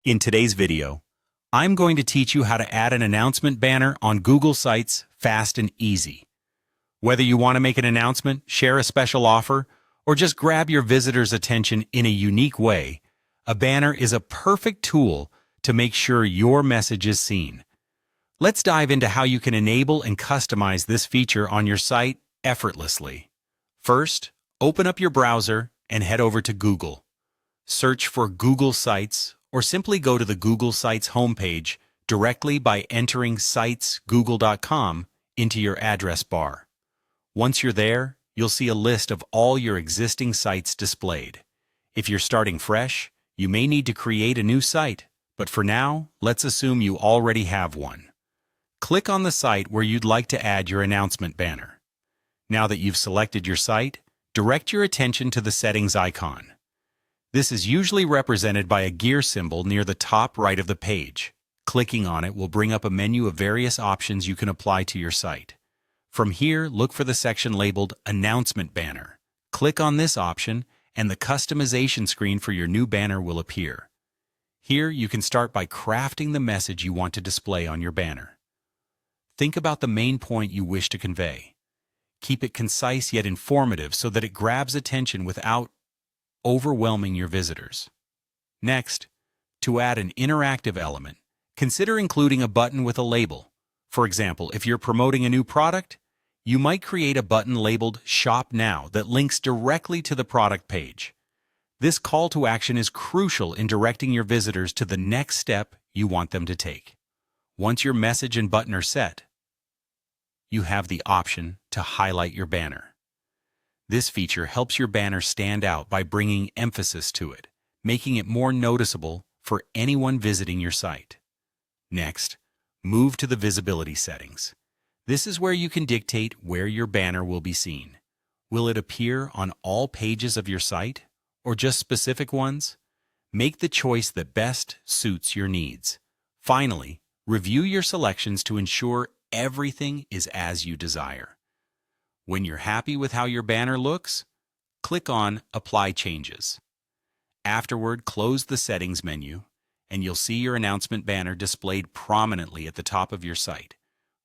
In today's video, I'm going to teach you how to add an announcement banner on Google Sites fast and easy. Whether you want to make an announcement, share a special offer, or just grab your visitors' attention in a unique way, a banner is a perfect tool to make sure your message is seen. Let's dive into how you can enable and customize this feature on your site effortlessly. First, open up your browser and head over to Google. Search for Google Sites or simply go to the Google Sites homepage directly by entering sitesgoogle.com into your address bar. Once you're there, you'll see a list of all your existing sites displayed. If you're starting fresh, you may need to create a new site, but for now, let's assume you already have one. Click on the site where you'd like to add your announcement banner. Now that you've selected your site, direct your attention to the settings icon. This is usually represented by a gear symbol near the top right of the page. Clicking on it will bring up a menu of various options you can apply to your site. From here, look for the section labeled Announcement Banner. Click on this option, and the customization screen for your new banner will appear. Here, you can start by crafting the message you want to display on your banner. Think about the main point you wish to convey. Keep it concise yet informative so that it grabs attention without overwhelming your visitors. Next, to add an interactive element, consider including a button with a label. For example, if you're promoting a new product, you might create a button labeled Shop Now that links directly to the product page. This call to action is crucial in directing your visitors to the next step you want them to take. Once your message and button are set, you have the option to highlight your banner. This feature helps your banner stand out by bringing emphasis to it, making it more noticeable for anyone visiting your site. Next, move to the visibility settings. This is where you can dictate where your banner will be seen. Will it appear on all pages of your site, or just specific ones? Make the choice that best suits your needs. Finally, review your selections to ensure everything is as you desire. When you're happy with how your banner looks, click on Apply Changes. Afterward, close the Settings menu, and you'll see your announcement banner displayed prominently at the top of your site,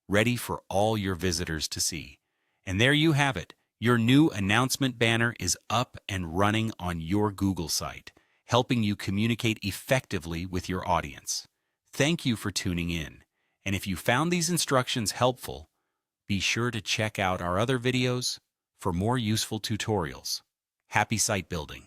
ready for all your visitors to see. And there you have it. Your new announcement banner is up and running on your Google site, helping you communicate effectively with your audience. Thank you for tuning in. And if you found these instructions helpful, be sure to check out our other videos for more useful tutorials. Happy site building!